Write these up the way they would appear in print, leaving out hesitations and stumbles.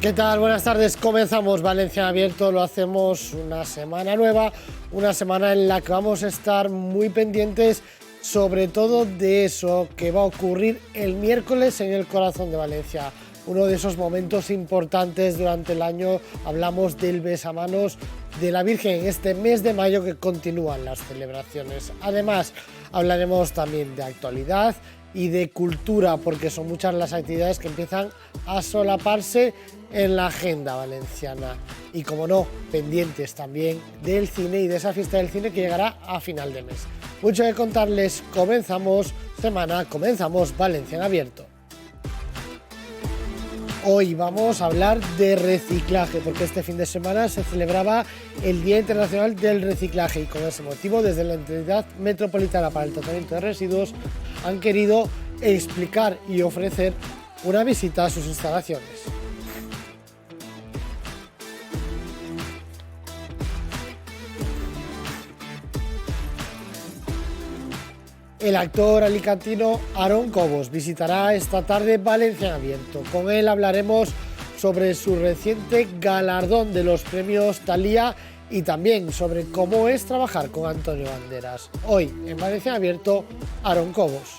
¿Qué tal? Buenas tardes. Comenzamos Valencia en Abierto. Lo hacemos una semana nueva, una semana en la que vamos a estar muy pendientes sobre todo de eso que va a ocurrir el miércoles en el corazón de Valencia. Uno de esos momentos importantes durante el año. Hablamos del besamanos de la Virgen en este mes de mayo que continúan las celebraciones. Además, hablaremos también de actualidad y de cultura, porque son muchas las actividades que empiezan a solaparse en la agenda valenciana. Y como no, pendientes también del cine y de esa fiesta del cine que llegará a final de mes. Mucho que contarles. Comenzamos semana, comenzamos Valencia en Abierto. Hoy vamos a hablar de reciclaje, porque este fin de semana se celebraba el Día Internacional del Reciclaje y con ese motivo desde la Entidad Metropolitana para el Tratamiento de Residuos han querido explicar y ofrecer una visita a sus instalaciones. El actor alicantino Aaron Cobos visitará esta tarde Valencia en Abierto. Con él hablaremos sobre su reciente galardón de los premios Thalía y también sobre cómo es trabajar con Antonio Banderas. Hoy en Valencia en Abierto, Aaron Cobos.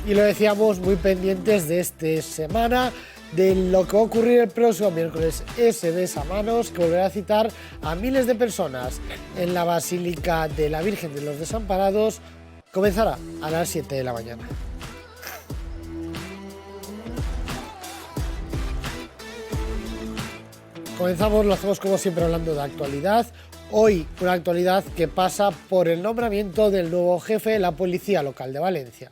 Y lo decíamos, muy pendientes de esta semana, de lo que va a ocurrir el próximo miércoles, ese besamanos que volverá a citar a miles de personas en la Basílica de la Virgen de los Desamparados. Comenzará a las 7 de la mañana. Comenzamos, lo hacemos como siempre hablando de actualidad. Hoy una actualidad que pasa por el nombramiento del nuevo jefe de la Policía Local de Valencia.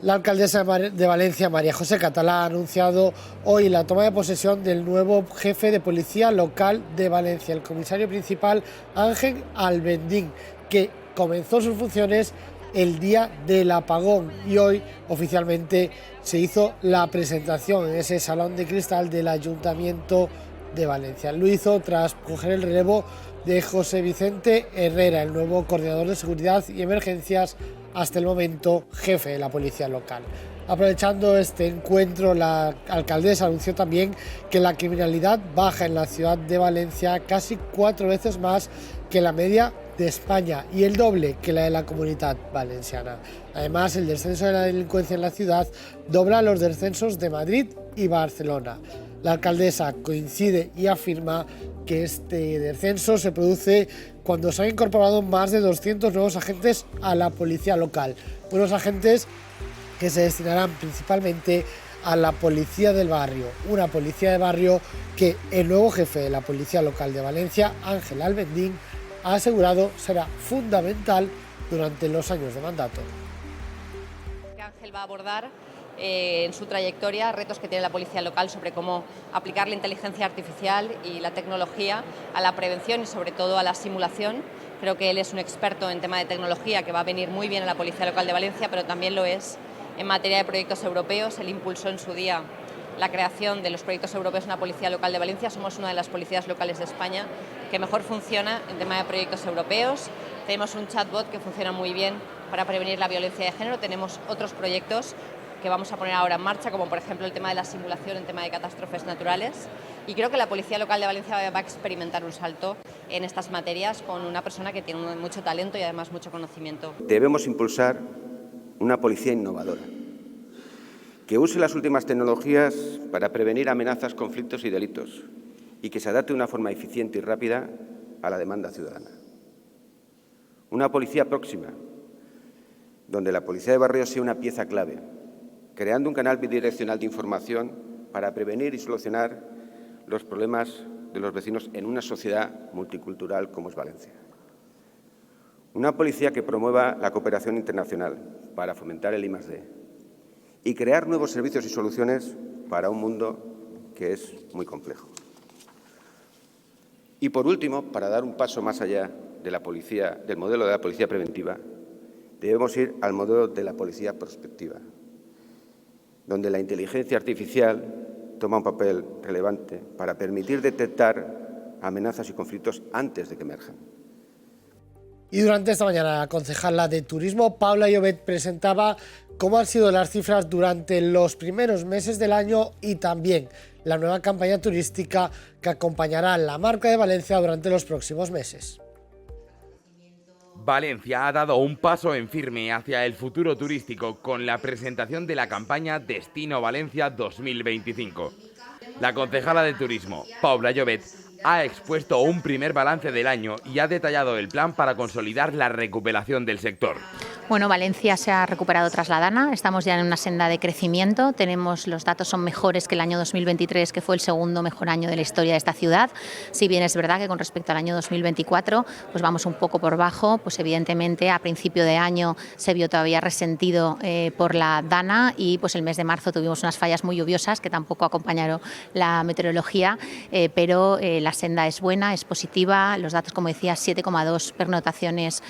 La alcaldesa de Valencia, María José Catalá, ha anunciado hoy la toma de posesión del nuevo jefe de Policía Local de Valencia, el comisario principal Ángel Albendín, que comenzó sus funciones el día del apagón y hoy oficialmente se hizo la presentación en ese salón de cristal del Ayuntamiento de Valencia. Lo hizo tras coger el relevo de José Vicente Herrera, el nuevo coordinador de seguridad y emergencias, hasta el momento jefe de la policía local. Aprovechando este encuentro, la alcaldesa anunció también que la criminalidad baja en la ciudad de Valencia casi 4 veces más que la media de España y el doble que la de la Comunidad Valenciana. Además, el descenso de la delincuencia en la ciudad dobla los descensos de Madrid y Barcelona. La alcaldesa coincide y afirma que este descenso se produce cuando se han incorporado más de 200 nuevos agentes a la policía local, unos agentes que se destinarán principalmente a la policía del barrio, una policía de barrio que el nuevo jefe de la Policía Local de Valencia, Ángel Albendín, ha asegurado será fundamental durante los años de mandato. Ángel va a abordar en su trayectoria retos que tiene la policía local sobre cómo aplicar la inteligencia artificial y la tecnología a la prevención y sobre todo a la simulación. Creo que él es un experto en tema de tecnología que va a venir muy bien a la policía local de Valencia, pero también lo es en materia de proyectos europeos. Él impulsó en su día la creación de los proyectos europeos en la policía local de Valencia. Somos una de las policías locales de España que mejor funciona en tema de proyectos europeos. Tenemos un chatbot que funciona muy bien para prevenir la violencia de género. Tenemos otros proyectos que vamos a poner ahora en marcha, como por ejemplo el tema de la simulación en tema de catástrofes naturales. Y creo que la Policía Local de Valencia va a experimentar un salto en estas materias con una persona que tiene mucho talento y además mucho conocimiento. Debemos impulsar una policía innovadora, que use las últimas tecnologías para prevenir amenazas, conflictos y delitos y que se adapte de una forma eficiente y rápida a la demanda ciudadana. Una policía próxima, donde la policía de barrio sea una pieza clave, creando un canal bidireccional de información para prevenir y solucionar los problemas de los vecinos en una sociedad multicultural como es Valencia. Una policía que promueva la cooperación internacional para fomentar el I+D y crear nuevos servicios y soluciones para un mundo que es muy complejo. Y por último, para dar un paso más allá de la policía, del modelo de la policía preventiva, debemos ir al modelo de la policía prospectiva, donde la inteligencia artificial toma un papel relevante para permitir detectar amenazas y conflictos antes de que emerjan. Y durante esta mañana la concejala de Turismo, Paula Llobet, presentaba cómo han sido las cifras durante los primeros meses del año y también la nueva campaña turística que acompañará a la marca de Valencia durante los próximos meses. Valencia ha dado un paso en firme hacia el futuro turístico con la presentación de la campaña Destino Valencia 2025. La concejala de Turismo, Paula Llobet, ha expuesto un primer balance del año y ha detallado el plan para consolidar la recuperación del sector. Bueno, Valencia se ha recuperado tras la Dana, estamos ya en una senda de crecimiento, los datos son mejores que el año 2023, que fue el segundo mejor año de la historia de esta ciudad. Si bien es verdad que con respecto al año 2024, pues vamos un poco por bajo, pues evidentemente a principio de año se vio todavía resentido por la Dana y pues el mes de marzo tuvimos unas fallas muy lluviosas que tampoco acompañaron la meteorología, pero la senda es buena, es positiva, los datos, como decía, 7,2 pernoctaciones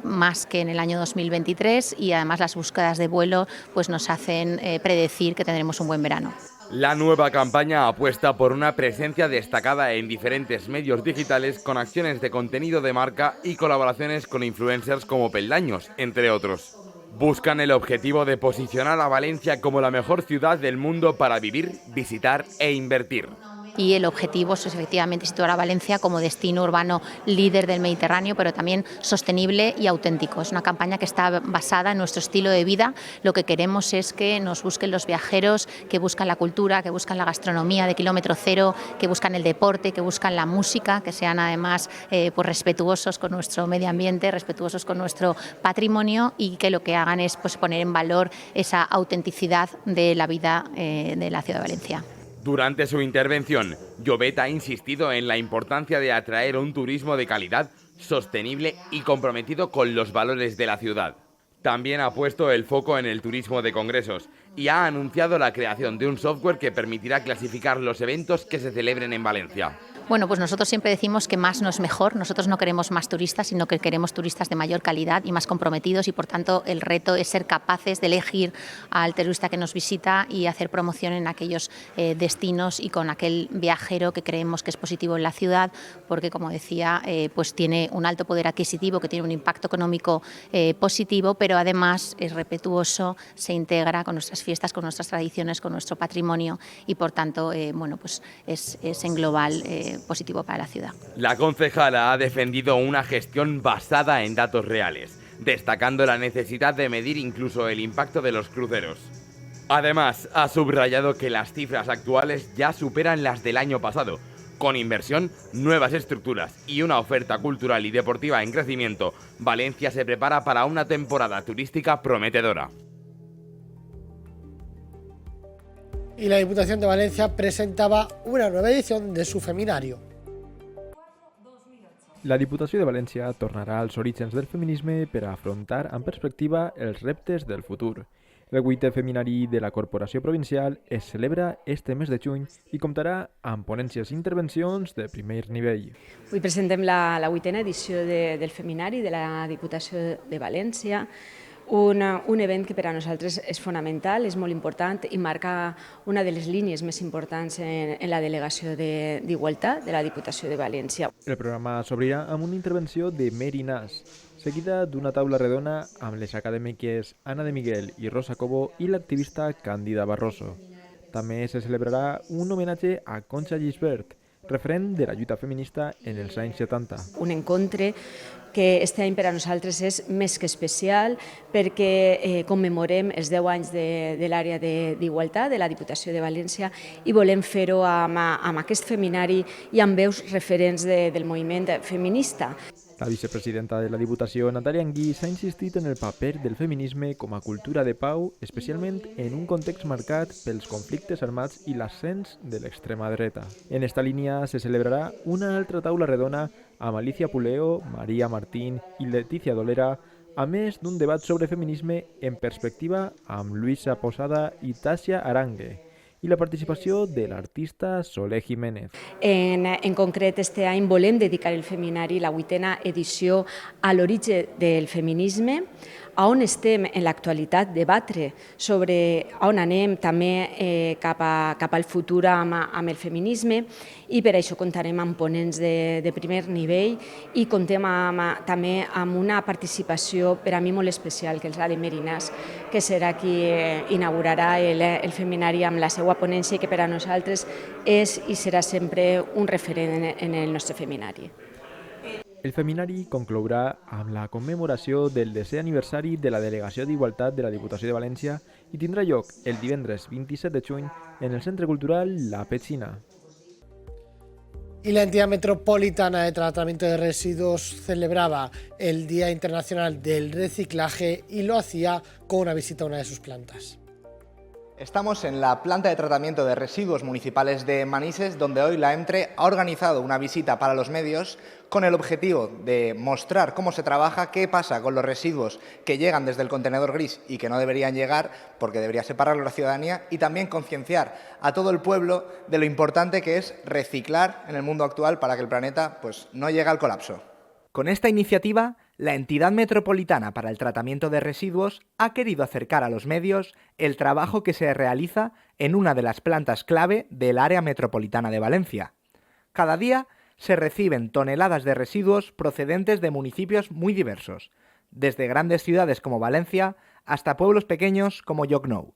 más que en el año 2023 y además las búsquedas de vuelo pues nos hacen predecir que tendremos un buen verano. La nueva campaña apuesta por una presencia destacada en diferentes medios digitales con acciones de contenido de marca y colaboraciones con influencers como Peldaños, entre otros. Buscan el objetivo de posicionar a Valencia como la mejor ciudad del mundo para vivir, visitar e invertir. Y el objetivo es efectivamente situar a Valencia como destino urbano líder del Mediterráneo, pero también sostenible y auténtico. Es una campaña que está basada en nuestro estilo de vida. Lo que queremos es que nos busquen los viajeros, que buscan la cultura, que buscan la gastronomía de kilómetro cero, que buscan el deporte, que buscan la música, que sean además pues respetuosos con nuestro medio ambiente, respetuosos con nuestro patrimonio y que lo que hagan es pues poner en valor esa autenticidad de la vida de la ciudad de Valencia. Durante su intervención, Llobet ha insistido en la importancia de atraer un turismo de calidad, sostenible y comprometido con los valores de la ciudad. También ha puesto el foco en el turismo de congresos y ha anunciado la creación de un software que permitirá clasificar los eventos que se celebren en Valencia. Bueno, pues nosotros siempre decimos que más no es mejor. Nosotros no queremos más turistas, sino que queremos turistas de mayor calidad y más comprometidos y, por tanto, el reto es ser capaces de elegir al turista que nos visita y hacer promoción en aquellos destinos y con aquel viajero que creemos que es positivo en la ciudad, porque, como decía, pues tiene un alto poder adquisitivo, que tiene un impacto económico positivo, pero además es respetuoso, se integra con nuestras fiestas, con nuestras tradiciones, con nuestro patrimonio y, por tanto, bueno, pues es en global positivo para la ciudad. La concejala ha defendido una gestión basada en datos reales, destacando la necesidad de medir incluso el impacto de los cruceros. Además, ha subrayado que las cifras actuales ya superan las del año pasado. Con inversión, nuevas estructuras y una oferta cultural y deportiva en crecimiento, Valencia se prepara para una temporada turística prometedora. Y la Diputación de Valencia presentaba una nueva edición de su Feminario. La Diputació de València tornarà als orígens del feminisme per a afrontar amb perspectiva els reptes del futur. El 8è Feminari de la Corporació Provincial es celebra este mes de juny i comptarà amb ponències i intervencions de primer nivell. Avui presentem la 8a edició del Feminari de la Diputació de València, un event que per a nosaltres és fonamental, és molt important i marca una de les línies més importants en la delegació d'Igualtat de la Diputació de València. El programa s'obrirà amb una intervenció de Mary Nas, seguida d'una taula redona amb les acadèmiques Anna de Miguel i Rosa Cobo i l'activista Càndida Barroso. També se celebrarà un homenatge a Concha Gisbert, referent de la lluita feminista en els anys 70. Un encontre que este any per a nosaltres és més que especial perquè commemorem els 10 anys de l'àrea d'Igualtat de la Diputació de València i volem fer-ho amb aquest feminari i amb veus referents del moviment feminista. La vicepresidenta de la Diputació, Natàlia Anguís, ha insistit en el paper del feminisme com a cultura de pau, especialment en un context marcat pels conflictes armats i l'ascens de l'extrema dreta. En esta línia se celebrarà una altra taula redona amb Alicia Puleo, Maria Martín i Letícia Dolera, a més d'un debat sobre feminisme en perspectiva amb Luisa Posada i Tàsia Arangue, i la participació de l'artista Soler Jiménez. En concret, este any volem dedicar el Feminari, la 8a edició, a l'origen del feminisme, a on estem en l'actualitat, debatre sobre on anem també cap al futur amb el feminisme, i per això comptarem amb ponents de primer nivell i comptem també amb una participació per a mi molt especial, que és la de Merinàs, que serà qui inaugurarà el Feminari amb la seva ponència i que per a nosaltres és i serà sempre un referent en el nostre Feminari. El Feminari conclourà amb la commemoració del 10è aniversari de la Delegació d'Igualtat de la Diputació de València i tindrà lloc el divendres 27 de juny en el Centre Cultural La Petxina. Y la entidad metropolitana de tratamiento de residuos celebraba el Día Internacional del Reciclaje y lo hacía con una visita a una de sus plantas. Estamos en la planta de tratamiento de residuos municipales de Manises, donde hoy la EMTRE ha organizado una visita para los medios con el objetivo de mostrar cómo se trabaja, qué pasa con los residuos que llegan desde el contenedor gris y que no deberían llegar porque debería separarlo la ciudadanía, y también concienciar a todo el pueblo de lo importante que es reciclar en el mundo actual para que el planeta no llegue al colapso. Con esta iniciativa, la Entidad Metropolitana para el Tratamiento de Residuos ha querido acercar a los medios el trabajo que se realiza en una de las plantas clave del área metropolitana de Valencia. Cada día se reciben toneladas de residuos procedentes de municipios muy diversos, desde grandes ciudades como Valencia hasta pueblos pequeños como Llocnou.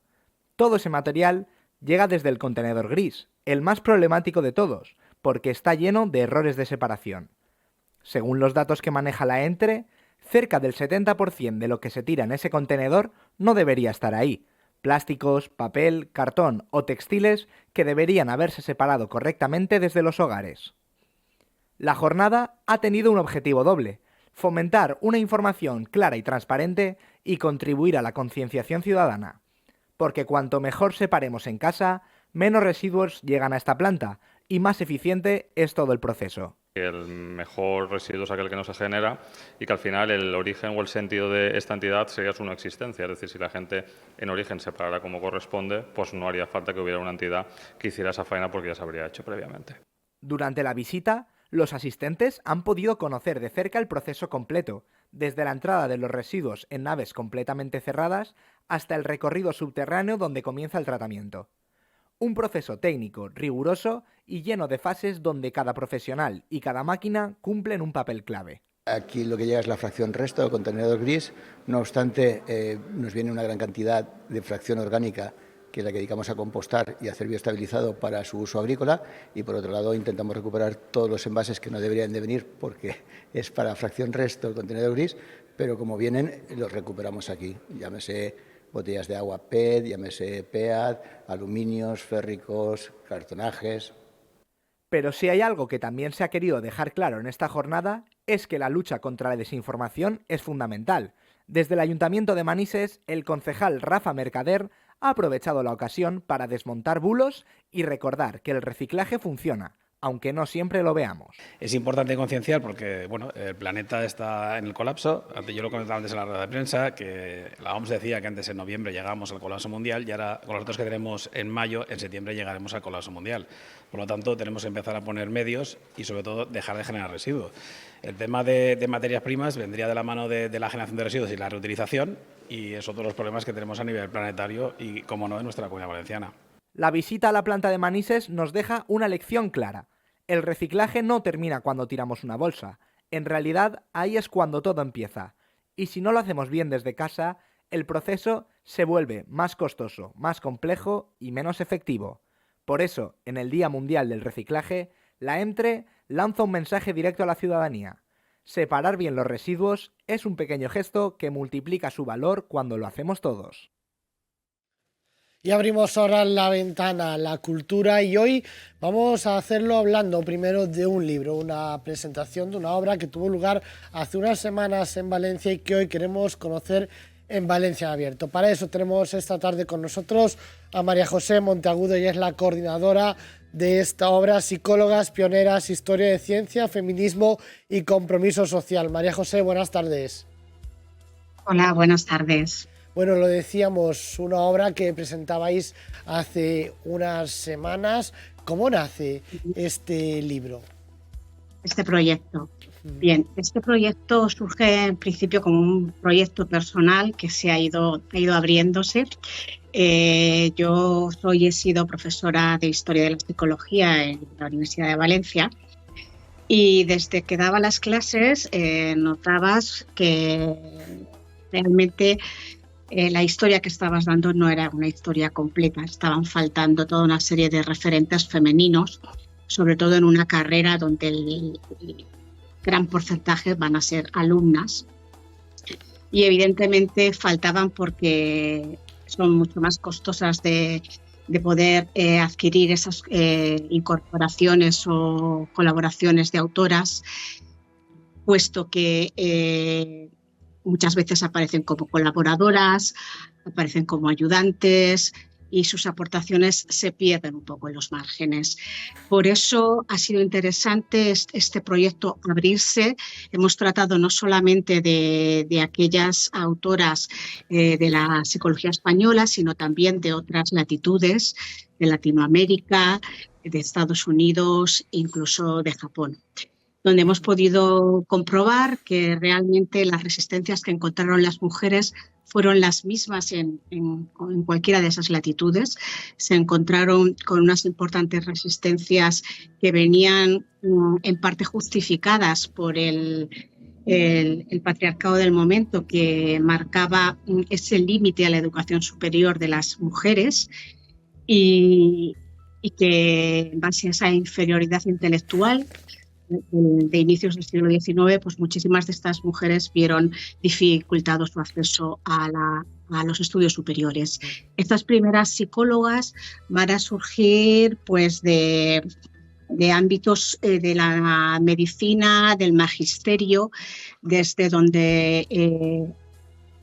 Todo ese material llega desde el contenedor gris, el más problemático de todos, porque está lleno de errores de separación. Según los datos que maneja la ENTRE, cerca del 70% de lo que se tira en ese contenedor no debería estar ahí. Plásticos, papel, cartón o textiles que deberían haberse separado correctamente desde los hogares. La jornada ha tenido un objetivo doble: fomentar una información clara y transparente y contribuir a la concienciación ciudadana. Porque cuanto mejor separemos en casa, menos residuos llegan a esta planta y más eficiente es todo el proceso. El mejor residuo es aquel que no se genera y que al final el origen o el sentido de esta entidad sería su no existencia. Es decir, si la gente en origen separara como corresponde, pues no haría falta que hubiera una entidad que hiciera esa faena porque ya se habría hecho previamente. Durante la visita, los asistentes han podido conocer de cerca el proceso completo, desde la entrada de los residuos en naves completamente cerradas hasta el recorrido subterráneo donde comienza el tratamiento. Un proceso técnico, riguroso y lleno de fases donde cada profesional y cada máquina cumplen un papel clave. Aquí lo que llega es la fracción resto del contenedor gris, no obstante nos viene una gran cantidad de fracción orgánica que es la que dedicamos a compostar y hacer bioestabilizado para su uso agrícola, y por otro lado intentamos recuperar todos los envases que no deberían de venir porque es para fracción resto el contenedor gris, pero como vienen los recuperamos aquí, llámese botellas de agua PET, llámese PEAD, aluminios, férricos, cartonajes. Pero si hay algo que también se ha querido dejar claro en esta jornada es que la lucha contra la desinformación es fundamental. Desde el Ayuntamiento de Manises, el concejal Rafa Mercader ha aprovechado la ocasión para desmontar bulos y recordar que el reciclaje funciona, aunque no siempre lo veamos. Es importante concienciar porque el planeta está en el colapso. Yo lo comentaba antes en la rueda de prensa, que la OMS decía que antes en noviembre llegábamos al colapso mundial y ahora con los datos que tenemos en mayo, en septiembre llegaremos al colapso mundial. Por lo tanto, tenemos que empezar a poner medios y sobre todo dejar de generar residuos. El tema de materias primas vendría de la mano de la generación de residuos y la reutilización, y es otro de los problemas que tenemos a nivel planetario y, como no, en nuestra Comunidad Valenciana. La visita a la planta de Manises nos deja una lección clara. El reciclaje no termina cuando tiramos una bolsa. En realidad, ahí es cuando todo empieza. Y si no lo hacemos bien desde casa, el proceso se vuelve más costoso, más complejo y menos efectivo. Por eso, en el Día Mundial del Reciclaje, la EMTRE lanza un mensaje directo a la ciudadanía. Separar bien los residuos es un pequeño gesto que multiplica su valor cuando lo hacemos todos. Y abrimos ahora la ventana a la cultura, y hoy vamos a hacerlo hablando primero de un libro, una presentación de una obra que tuvo lugar hace unas semanas en Valencia y que hoy queremos conocer en Valencia en Abierto. Para eso tenemos esta tarde con nosotros a María José Monteagudo, ella es la coordinadora de esta obra, Psicólogas Pioneras, Historia de Ciencia, Feminismo y Compromiso Social. María José, buenas tardes. Hola, buenas tardes. Bueno, lo decíamos, una obra que presentabais hace unas semanas. ¿Cómo nace este libro? Este proyecto. Bien, este proyecto surge en principio como un proyecto personal que ha ido abriéndose. Yo he sido profesora de Historia de la Psicología en la Universidad de Valencia y desde que daba las clases notabas que realmente la historia que estabas dando no era una historia completa, estaban faltando toda una serie de referentes femeninos, sobre todo en una carrera donde el gran porcentaje van a ser alumnas y evidentemente faltaban porque son mucho más costosas de poder adquirir esas incorporaciones o colaboraciones de autoras, puesto que muchas veces aparecen como colaboradoras, aparecen como ayudantes y sus aportaciones se pierden un poco en los márgenes. Por eso ha sido interesante este proyecto abrirse. Hemos tratado no solamente de aquellas autoras de la psicología española, sino también de otras latitudes, de Latinoamérica, de Estados Unidos, incluso de Japón, donde hemos podido comprobar que realmente las resistencias que encontraron las mujeres fueron las mismas en cualquiera de esas latitudes. Se encontraron con unas importantes resistencias que venían en parte justificadas por el patriarcado del momento, que marcaba ese límite a la educación superior de las mujeres y que en base a esa inferioridad intelectual de inicios del siglo XIX, pues muchísimas de estas mujeres vieron dificultado su acceso a los estudios superiores. Estas primeras psicólogas van a surgir pues de ámbitos de la medicina, del magisterio, desde donde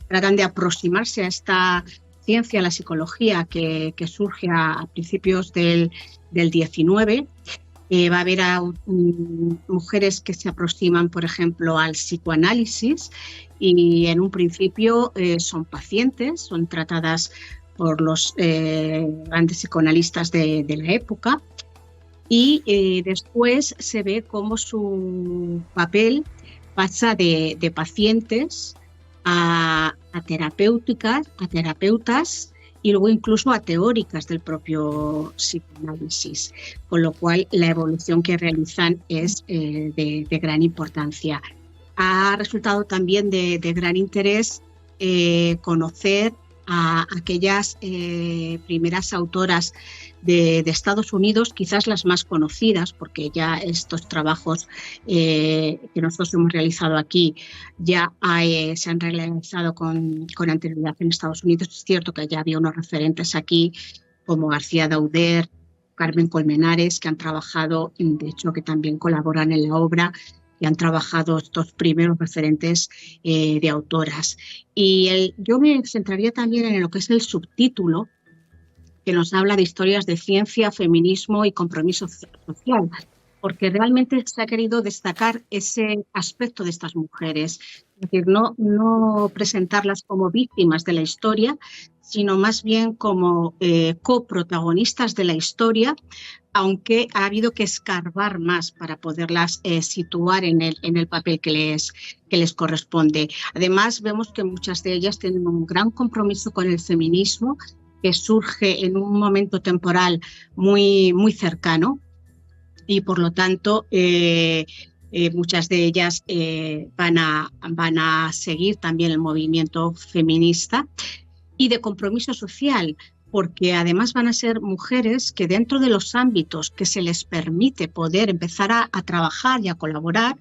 tratan de aproximarse a esta ciencia, la psicología, que surge a principios del XIX. Va a haber mujeres que se aproximan, por ejemplo, al psicoanálisis y en un principio son pacientes, son tratadas por los grandes psicoanalistas de la época y después se ve cómo su papel pasa de pacientes a terapeutas y luego incluso a teóricas del propio psicoanálisis, con lo cual la evolución que realizan es de gran importancia. Ha resultado también de gran interés conocer a aquellas primeras autoras de Estados Unidos, quizás las más conocidas, porque ya estos trabajos que nosotros hemos realizado aquí ya se han realizado con anterioridad en Estados Unidos. Es cierto que ya había unos referentes aquí como García Dauder, Carmen Colmenares, que han trabajado, de hecho que también colaboran en la obra, y han trabajado estos primeros referentes de autoras. Y yo me centraría también en lo que es el subtítulo, que nos habla de historias de ciencia, feminismo y compromiso social, porque realmente se ha querido destacar ese aspecto de estas mujeres, es decir, no presentarlas como víctimas de la historia, sino más bien como coprotagonistas de la historia, aunque ha habido que escarbar más para poderlas situar en el papel que les corresponde. Además, vemos que muchas de ellas tienen un gran compromiso con el feminismo, que surge en un momento temporal muy, muy cercano y, por lo tanto, muchas de ellas van a seguir también el movimiento feminista y de compromiso social, porque además van a ser mujeres que dentro de los ámbitos que se les permite poder empezar a trabajar y a colaborar,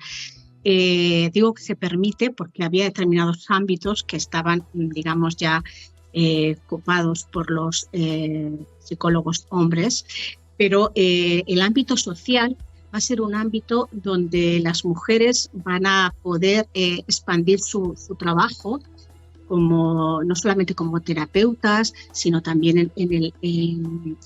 digo que se permite porque había determinados ámbitos que estaban, digamos, ya ocupados por los psicólogos hombres, pero el ámbito social va a ser un ámbito donde las mujeres van a poder expandir su trabajo, no solamente como terapeutas, sino también en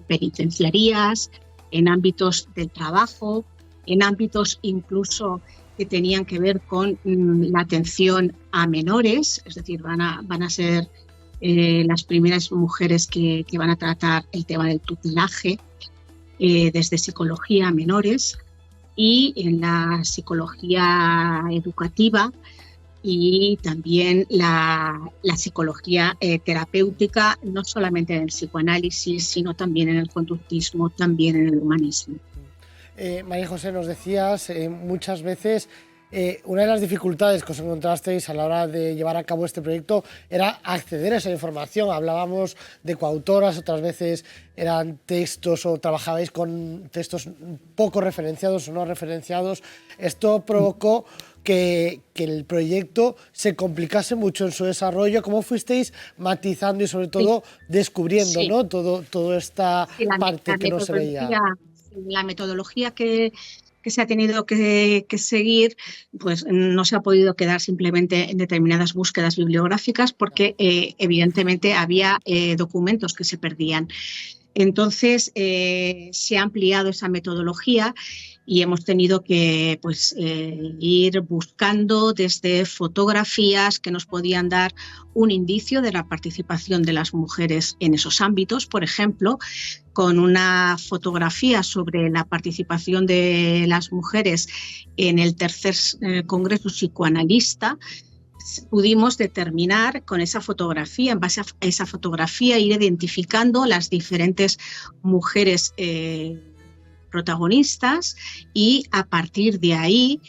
penitenciarías, en ámbitos del trabajo, en ámbitos incluso que tenían que ver con la atención a menores, es decir, van a ser las primeras mujeres que van a tratar el tema del tutelaje desde psicología a menores. y en la psicología educativa y también la psicología terapéutica, no solamente en el psicoanálisis, sino también en el conductismo, también en el humanismo. María José, nos decías muchas veces una de las dificultades que os encontrasteis a la hora de llevar a cabo este proyecto era acceder a esa información. Hablábamos de coautoras, otras veces eran textos o trabajabais con textos poco referenciados o no referenciados. Esto provocó que el proyecto se complicase mucho en su desarrollo. ¿Cómo fuisteis matizando y sobre todo descubriendo, ¿no? Toda esta parte que no se veía? La metodología que se ha tenido que seguir, pues no se ha podido quedar simplemente en determinadas búsquedas bibliográficas porque evidentemente había documentos que se perdían. Entonces se ha ampliado esa metodología y hemos tenido que ir buscando desde fotografías que nos podían dar un indicio de la participación de las mujeres en esos ámbitos. Por ejemplo, con una fotografía sobre la participación de las mujeres en el tercer Congreso Psicoanalista, pudimos determinar con esa fotografía, en base a esa fotografía, ir identificando las diferentes mujeres protagonistas y a partir de ahí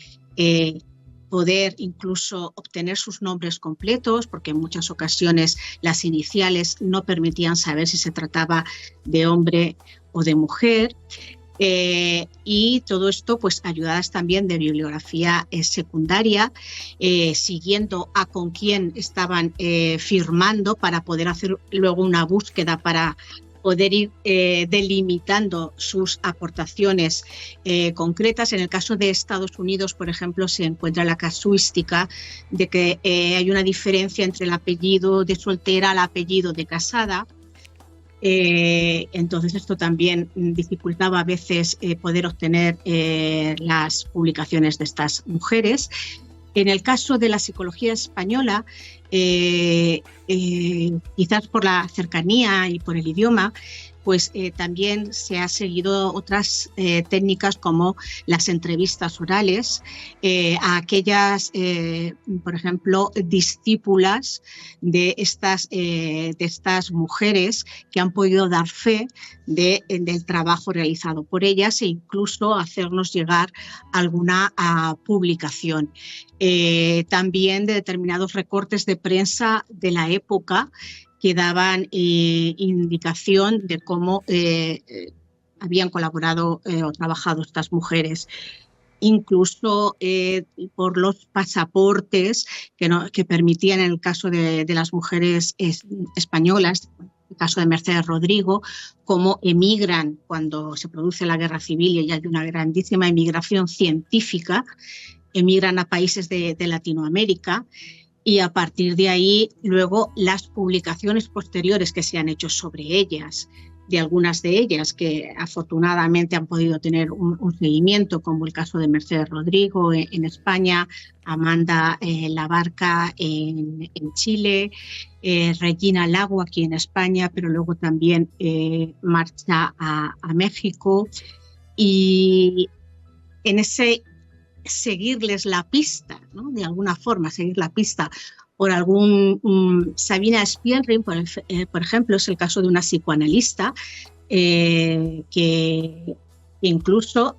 poder incluso obtener sus nombres completos, porque en muchas ocasiones las iniciales no permitían saber si se trataba de hombre o de mujer. Y todo esto pues ayudadas también de bibliografía secundaria, siguiendo a con quién estaban firmando para poder hacer luego una búsqueda para poder ir delimitando sus aportaciones concretas. En el caso de Estados Unidos, por ejemplo, se encuentra la casuística de que hay una diferencia entre el apellido de soltera al apellido de casada. Entonces esto también dificultaba a veces poder obtener las publicaciones de estas mujeres. En el caso de la psicología española, quizás por la cercanía y por el idioma, pues también se ha seguido otras técnicas como las entrevistas orales a aquellas, por ejemplo, discípulas de estas mujeres que han podido dar fe del trabajo realizado por ellas e incluso hacernos llegar alguna publicación. También de determinados recortes de prensa de la época que daban indicación de cómo habían colaborado o trabajado estas mujeres. Incluso por los pasaportes que permitían, en el caso de las mujeres españolas, en el caso de Mercedes Rodrigo, cómo emigran cuando se produce la guerra civil y hay una grandísima emigración científica, emigran a países de Latinoamérica. Y a partir de ahí, luego, las publicaciones posteriores que se han hecho sobre ellas, de algunas de ellas que afortunadamente han podido tener un seguimiento, como el caso de Mercedes Rodrigo en España, Amanda Labarca en Chile, Regina Lago aquí en España, pero luego también marcha a México. Y en ese seguirles la pista, ¿no? De alguna forma seguir la pista por algún Sabina Spielrein, por ejemplo, es el caso de una psicoanalista que incluso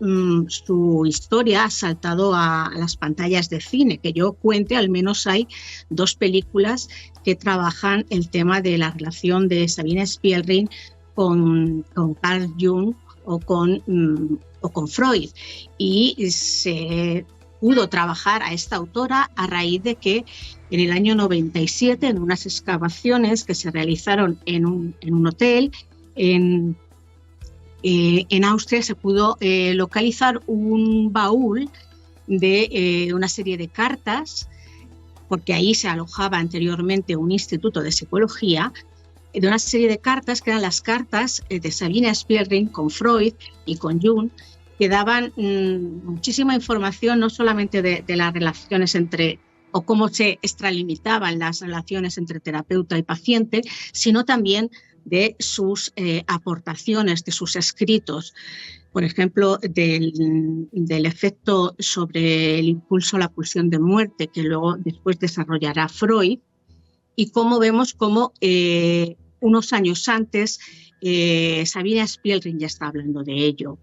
su historia ha saltado a las pantallas de cine. Que yo cuente, al menos hay 2 películas que trabajan el tema de la relación de Sabina Spielrein con Carl Jung o con Freud, y se pudo trabajar a esta autora a raíz de que en el año 97, en unas excavaciones que se realizaron en un hotel en Austria, se pudo localizar un baúl de una serie de cartas, porque ahí se alojaba anteriormente un instituto de psicología, de una serie de cartas que eran las cartas de Sabina Spielrein con Freud y con Jung, que daban muchísima información, no solamente de las relaciones entre, o cómo se extralimitaban las relaciones entre terapeuta y paciente, sino también de sus aportaciones, de sus escritos. por ejemplo, del efecto sobre el impulso a la pulsión de muerte, que luego después desarrollará Freud, y cómo vemos cómo unos años antes Sabina Spielring ya está hablando de ello.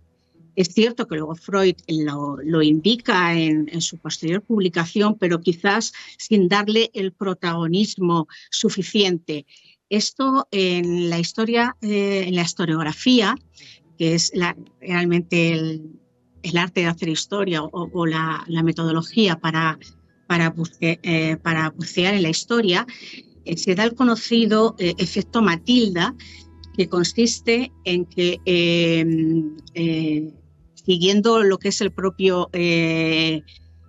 Es cierto que luego Freud lo indica en su posterior publicación, pero quizás sin darle el protagonismo suficiente. Esto en la historia, en la historiografía, que es realmente el arte de hacer historia o la metodología para bucear en la historia, se da el conocido efecto Matilda, que consiste en que, siguiendo lo que es el propio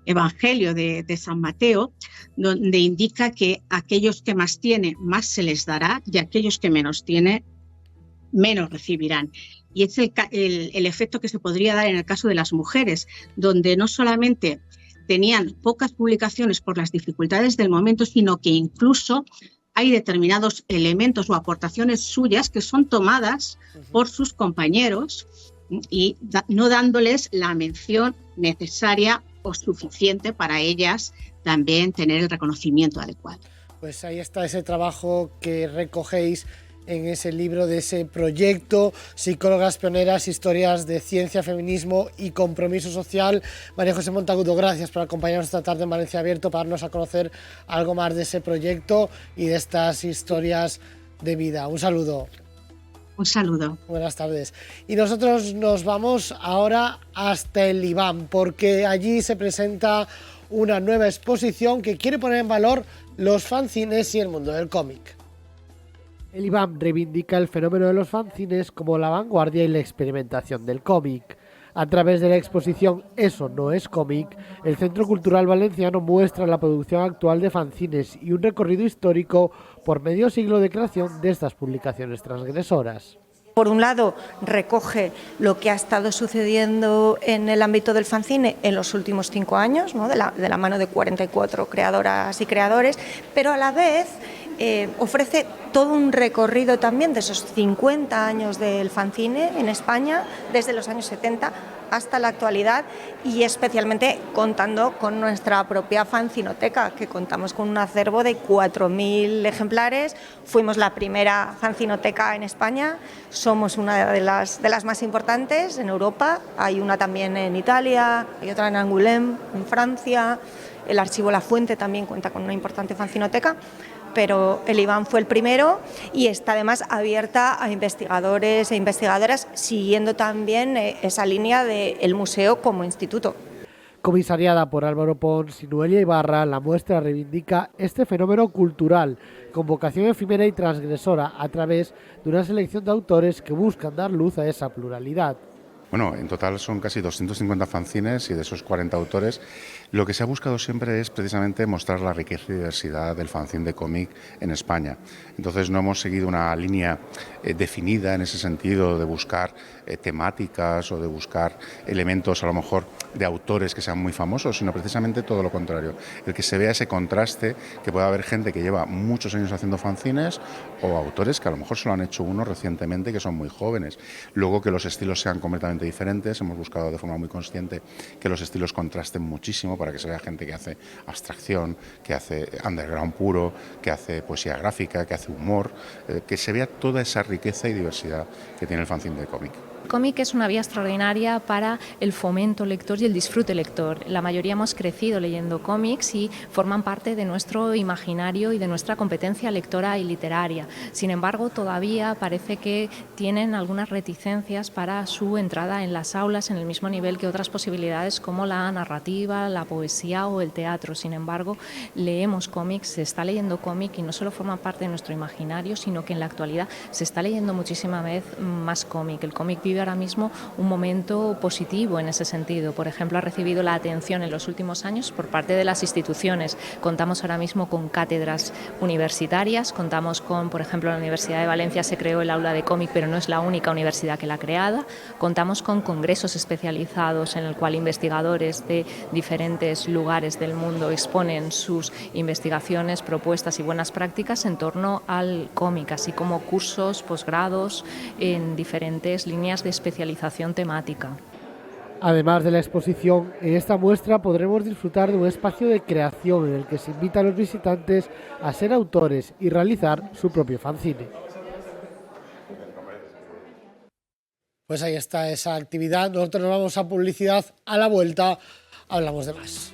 Evangelio de San Mateo, donde indica que aquellos que más tienen, más se les dará, y aquellos que menos tienen, menos recibirán. Y es el efecto que se podría dar en el caso de las mujeres, donde no solamente tenían pocas publicaciones por las dificultades del momento, sino que incluso hay determinados elementos o aportaciones suyas que son tomadas por sus compañeros y no dándoles la mención necesaria o suficiente para ellas también tener el reconocimiento adecuado. Pues ahí está ese trabajo que recogéis en ese libro de ese proyecto, Psicólogas Pioneras, Historias de Ciencia, Feminismo y Compromiso Social. María José Montagudo, gracias por acompañarnos esta tarde en Valencia Abierto para darnos a conocer algo más de ese proyecto y de estas historias de vida. Un saludo. Un saludo. Buenas tardes. Y nosotros nos vamos ahora hasta el IBAM, porque allí se presenta una nueva exposición que quiere poner en valor los fanzines y el mundo del cómic. El IBAM reivindica el fenómeno de los fanzines como la vanguardia y la experimentación del cómic. A través de la exposición Eso no es cómic, el Centro Cultural Valenciano muestra la producción actual de fanzines y un recorrido histórico por medio siglo de creación de estas publicaciones transgresoras. Por un lado, recoge lo que ha estado sucediendo en el ámbito del fanzine en los últimos 5 años, ¿no? de la mano de 44 creadoras y creadores, pero a la vez ofrece todo un recorrido también de esos 50 años del fanzine en España, desde los años 70 hasta la actualidad, y especialmente contando con nuestra propia fanzinoteca, que contamos con un acervo de 4.000 ejemplares. Fuimos la primera fanzinoteca en España, somos una de las más importantes en Europa, hay una también en Italia, hay otra en Angoulême, en Francia, el Archivo La Fuente también cuenta con una importante fanzinoteca, pero el IBAM fue el primero y está además abierta a investigadores e investigadoras, siguiendo también esa línea del museo como instituto. Comisariada por Álvaro Pons y Noelia Ibarra, la muestra reivindica este fenómeno cultural con vocación efímera y transgresora a través de una selección de autores que buscan dar luz a esa pluralidad. Bueno, en total son casi 250 fanzines y de esos 40 autores lo que se ha buscado siempre es precisamente mostrar la riqueza y diversidad del fanzine de cómic en España. Entonces no hemos seguido una línea definida en ese sentido de buscar temáticas o de buscar elementos a lo mejor de autores que sean muy famosos, sino precisamente todo lo contrario, el que se vea ese contraste, que pueda haber gente que lleva muchos años haciendo fanzines o autores que a lo mejor solo han hecho uno recientemente que son muy jóvenes. Luego que los estilos sean completamente diferentes, hemos buscado de forma muy consciente que los estilos contrasten muchísimo para que se vea gente que hace abstracción, que hace underground puro, que hace poesía gráfica, que hace humor, que se vea toda esa riqueza y diversidad que tiene el fanzine de cómic. El cómic es una vía extraordinaria para el fomento lector y el disfrute lector. La mayoría hemos crecido leyendo cómics y forman parte de nuestro imaginario y de nuestra competencia lectora y literaria. Sin embargo, todavía parece que tienen algunas reticencias para su entrada en las aulas en el mismo nivel que otras posibilidades como la narrativa, la poesía o el teatro. Sin embargo, leemos cómics, se está leyendo cómic y no solo forma parte de nuestro imaginario, sino que en la actualidad se está leyendo muchísima vez más cómic. El cómic vive ahora mismo un momento positivo en ese sentido. Por ejemplo, ha recibido la atención en los últimos años por parte de las instituciones. Contamos ahora mismo con cátedras universitarias, contamos con, por ejemplo, en la Universidad de Valencia se creó el aula de cómic, pero no es la única universidad que la ha creado. Contamos con congresos especializados en el cual investigadores de diferentes lugares del mundo exponen sus investigaciones, propuestas y buenas prácticas en torno al cómic, así como cursos, posgrados en diferentes líneas líneas de especialización temática. Además de la exposición, en esta muestra podremos disfrutar de un espacio de creación en el que se invita a los visitantes a ser autores y realizar su propio fanzine. Pues ahí está esa actividad. Nosotros nos vamos a publicidad. A la vuelta hablamos de más.